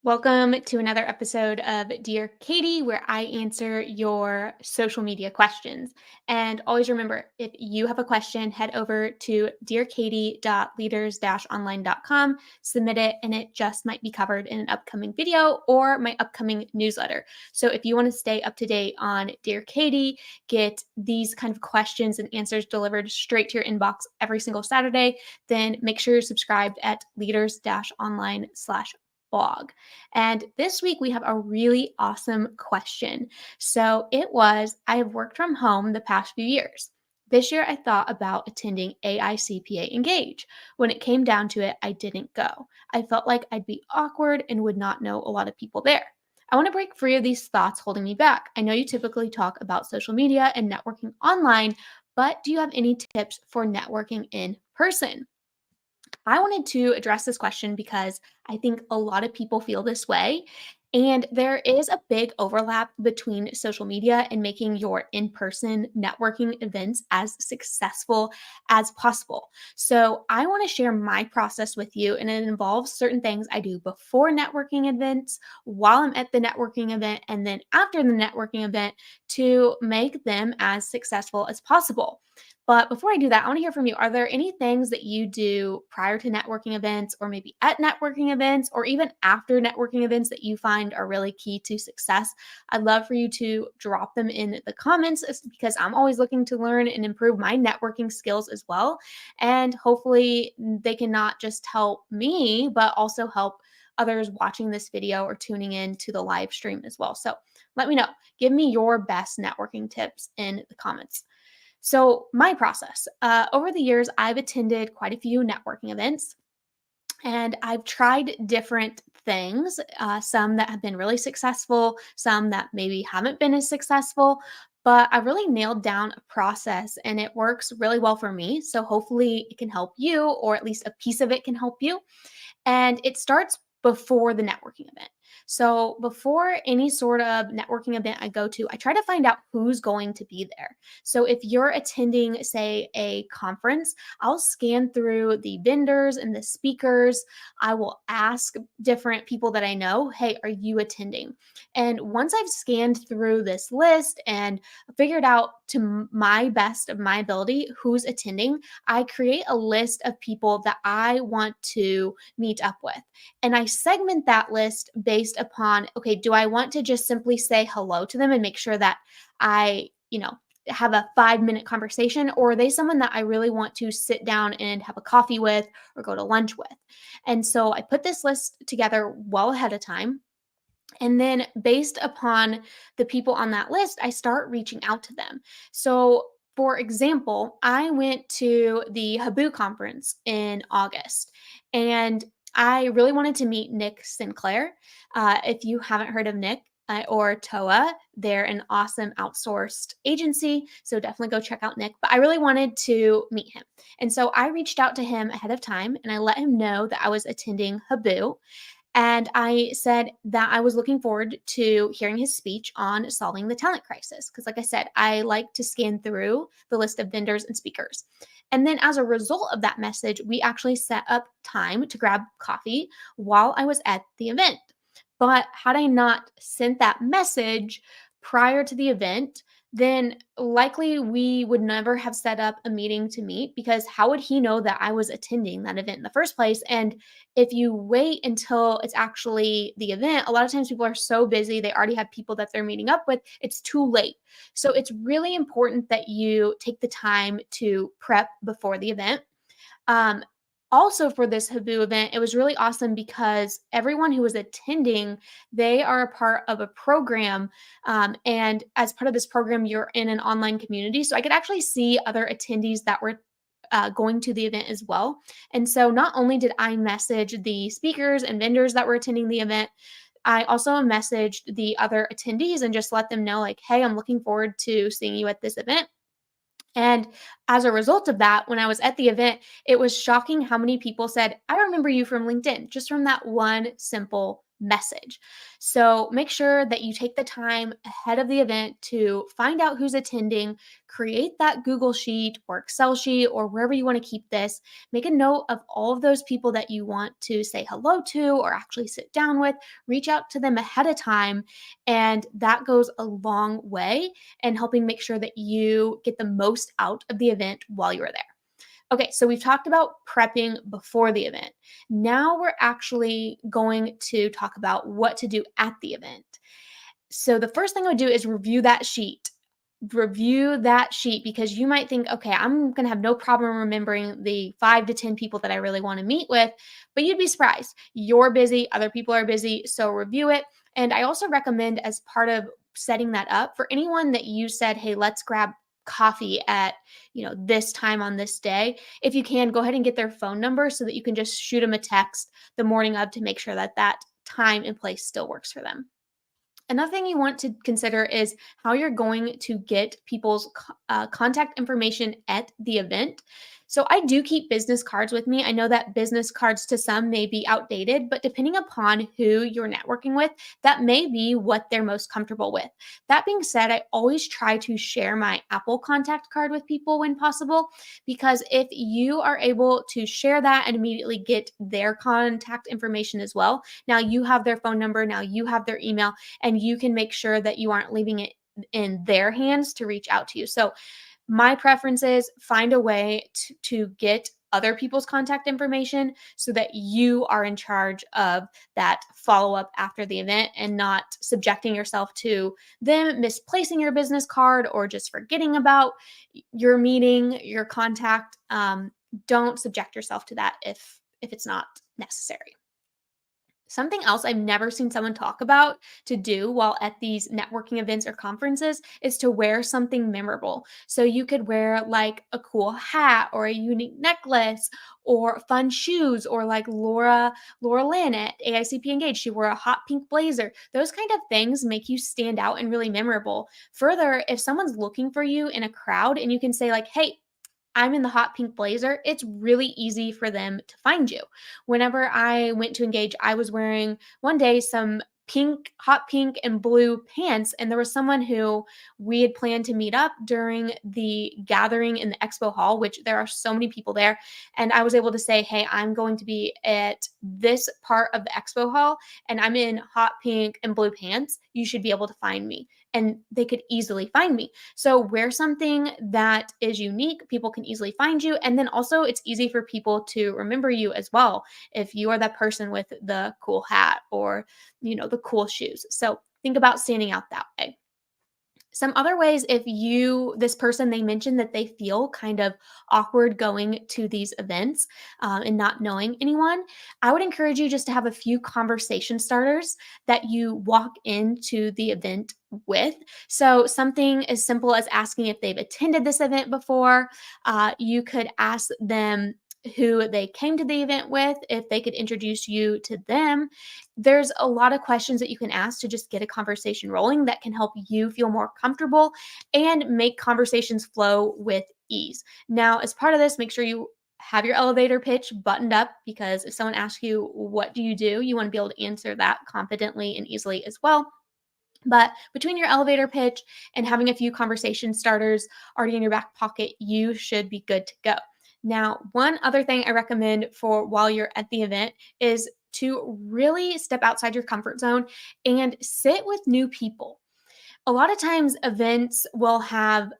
Welcome to another episode of Dear Katie, where I answer your social media questions. And always remember, if you have a question, head over to dearkatie.leaders-online.com, submit it, and it just might be covered in an upcoming video or my upcoming newsletter. So if you want to stay up to date on Dear Katie, get these kind of questions and answers delivered straight to your inbox every single Saturday, then make sure you're subscribed at leaders-online/blog. And this week we have a really awesome question. So it was, I have worked from home the past few years. This year I thought about attending AICPA Engage. When it came down to it, I didn't go. I felt like I'd be awkward and would not know a lot of people there. I want to break free of these thoughts holding me back. I know you typically talk about social media and networking online, but do you have any tips for networking in person? I wanted to address this question because I think a lot of people feel this way. And there is a big overlap between social media and making your in person networking events as successful as possible. So, I want to share my process with you, and it involves certain things I do before networking events, while I'm at the networking event, and then after the networking event to make them as successful as possible. But before I do that, I want to hear from you. Are there any things that you do prior to networking events, or maybe at networking events, or even after networking events that you find are really key to success? I'd love for you to drop them in the comments because I'm always looking to learn and improve my networking skills as well. And hopefully, they can not just help me, but also help others watching this video or tuning in to the live stream as well. So let me know. Give me your best networking tips in the comments. So, my process over the years, I've attended quite a few networking events and I've tried different things, some that have been really successful, some that maybe haven't been as successful. But I really nailed down a process and it works really well for me. So, hopefully, it can help you, or at least a piece of it can help you. And it starts before the networking event. So, before any sort of networking event I go to, I try to find out who's going to be there. So, if you're attending, say, a conference, I'll scan through the vendors and the speakers. I will ask different people that I know, hey, are you attending? And once I've scanned through this list and figured out to my best of my ability who's attending, I create a list of people that I want to meet up with. And I segment that list based upon, okay, do I want to just simply say hello to them and make sure that I have a 5-minute conversation, or are they someone that I really want to sit down and have a coffee with or go to lunch with? And so I put this list together well ahead of time. And then, based upon the people on that list, I start reaching out to them. So, for example, I went to the Habu conference in August and I really wanted to meet Nick Sinclair. If you haven't heard of Nick, or TOA, they're an awesome outsourced agency. So definitely go check out Nick. But I really wanted to meet him. And so I reached out to him ahead of time and I let him know that I was attending Habu. And I said that I was looking forward to hearing his speech on solving the talent crisis. Because, like I said, I like to scan through the list of vendors and speakers. And then, as a result of that message, we actually set up time to grab coffee while I was at the event. But had I not sent that message prior to the event, then likely we would never have set up a meeting to meet, because how would he know that I was attending that event in the first place? And if you wait until it's actually the event, a lot of times people are so busy, they already have people that they're meeting up with, it's too late. So it's really important that you take the time to prep before the event. Um, Also, for this Habu event, it was really awesome because everyone who was attending, they are a part of a program. And as part of this program, you're in an online community. So I could actually see other attendees that were going to the event as well. And so not only did I message the speakers and vendors that were attending the event, I also messaged the other attendees and just let them know, like, hey, I'm looking forward to seeing you at this event. And as a result of that, when I was at the event, it was shocking how many people said, I remember you from LinkedIn, just from that one simple message. So make sure that you take the time ahead of the event to find out who's attending, create that Google Sheet or Excel sheet or wherever you want to keep this. Make a note of all of those people that you want to say hello to or actually sit down with. Reach out to them ahead of time, and that goes a long way in helping make sure that you get the most out of the event while you're there. Okay, so we've talked about prepping before the event. Now we're actually going to talk about what to do at the event. So the first thing I would do is review that sheet. Review that sheet because you might think, okay, I'm going to have no problem remembering the 5 to 10 people that I really want to meet with, but you'd be surprised. You're busy, other people are busy, so review it. And I also recommend, as part of setting that up, for anyone that you said, hey, let's grab coffee at this time on this day, if you can, go ahead and get their phone number so that you can just shoot them a text the morning of to make sure that that time and place still works for them. Another thing you want to consider is how you're going to get people's contact information at the event. So I do keep business cards with me. I know that business cards to some may be outdated, but depending upon who you're networking with, that may be what they're most comfortable with. That being said, I always try to share my Apple contact card with people when possible, because if you are able to share that and immediately get their contact information as well, now you have their phone number, now you have their email, and you can make sure that you aren't leaving it in their hands to reach out to you. So my preference is find a way to get other people's contact information so that you are in charge of that follow up after the event and not subjecting yourself to them misplacing your business card or just forgetting about your meeting, your contact. Don't subject yourself to that if it's not necessary. Something else I've never seen someone talk about to do while at these networking events or conferences is to wear something memorable. So you could wear like a cool hat or a unique necklace or fun shoes, or like Laura Lynn at AICP Engage, she wore a hot pink blazer. Those kind of things make you stand out and really memorable. Further, if someone's looking for you in a crowd and you can say like, "Hey, I'm in the hot pink blazer," it's really easy for them to find you. Whenever I went to Engage, I was wearing one day some hot pink and blue pants, and there was someone who we had planned to meet up during the gathering in the expo hall, which there are so many people there. And I was able to say, hey, I'm going to be at this part of the expo hall, and I'm in hot pink and blue pants. You should be able to find me. And they could easily find me. So wear something that is unique. People can easily find you. And then also it's easy for people to remember you as well if you are that person with the cool hat or, the cool shoes. So think about standing out that way. Some other ways, if this person, they mentioned that they feel kind of awkward going to these events and not knowing anyone, I would encourage you just to have a few conversation starters that you walk into the event with. So something as simple as asking if they've attended this event before. You could ask them who they came to the event with, if they could introduce you to them. There's a lot of questions that you can ask to just get a conversation rolling that can help you feel more comfortable and make conversations flow with ease. Now, as part of this, make sure you have your elevator pitch buttoned up, because if someone asks you, what do? You want to be able to answer that confidently and easily as well. But between your elevator pitch and having a few conversation starters already in your back pocket, you should be good to go. Now, one other thing I recommend for while you're at the event is to really step outside your comfort zone and sit with new people. A lot of times, events will have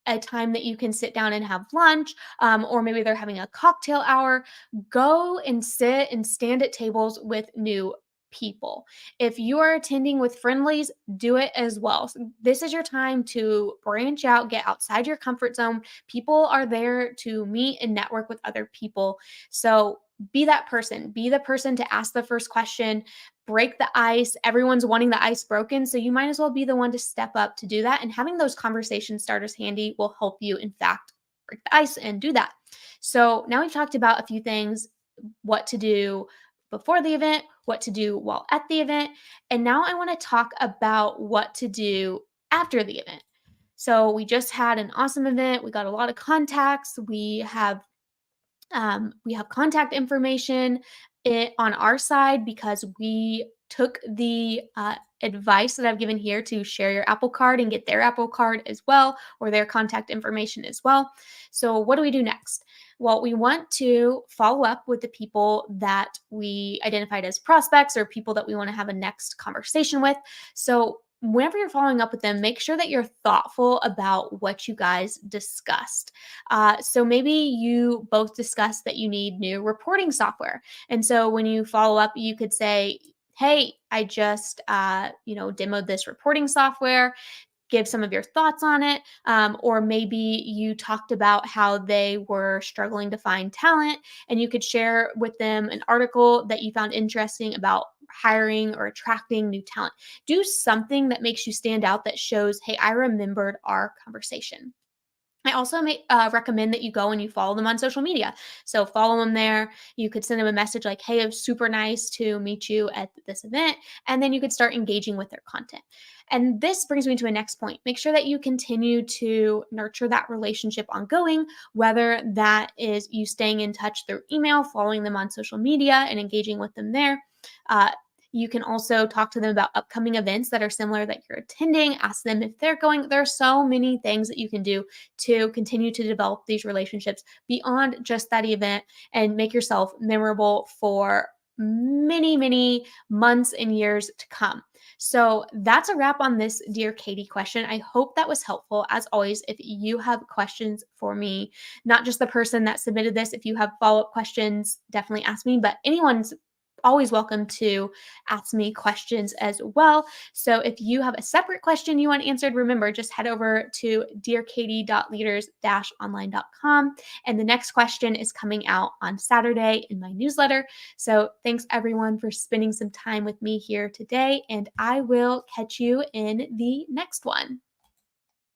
a time that you can sit down and have lunch, or maybe they're having a cocktail hour. Go and sit and stand at tables with new people. If you are attending with friendlies, do it as well. So this is your time to branch out, get outside your comfort zone. People are there to meet and network with other people. So be that person. Be the person to ask the first question, break the ice. Everyone's wanting the ice broken. So you might as well be the one to step up to do that. And having those conversation starters handy will help you, in fact, break the ice and do that. So now we've talked about a few things: what to do before the event, what to do while at the event. And now I want to talk about what to do after the event. So we just had an awesome event. We got a lot of contacts. We have contact information on our side because we took the advice that I've given here to share your Apple Card and get their Apple Card as well, or their contact information as well. So, what do we do next? Well, we want to follow up with the people that we identified as prospects or people that we want to have a next conversation with. So, whenever you're following up with them, make sure that you're thoughtful about what you guys discussed. So maybe you both discussed that you need new reporting software. And so when you follow up, you could say, hey, I just, demoed this reporting software, give some of your thoughts on it. Or maybe you talked about how they were struggling to find talent, and you could share with them an article that you found interesting about hiring or attracting new talent. Do something that makes you stand out, that shows, hey, I remembered our conversation. I also recommend that you go and you follow them on social media. So follow them there. You could send them a message like, hey, it was super nice to meet you at this event. And then you could start engaging with their content. And this brings me to a next point. Make sure that you continue to nurture that relationship ongoing, whether that is you staying in touch through email, following them on social media, and engaging with them there. You can also talk to them about upcoming events that are similar that you're attending. Ask them if they're going. There are so many things that you can do to continue to develop these relationships beyond just that event and make yourself memorable for many, many months and years to come. So that's a wrap on this Dear Katie question. I hope that was helpful. As always, if you have questions for me, not just the person that submitted this, if you have follow-up questions, definitely ask me, but anyone's always welcome to ask me questions as well. So if you have a separate question you want answered, remember, just head over to dearkatie.leaders-online.com. And the next question is coming out on Saturday in my newsletter. So thanks everyone for spending some time with me here today, and I will catch you in the next one.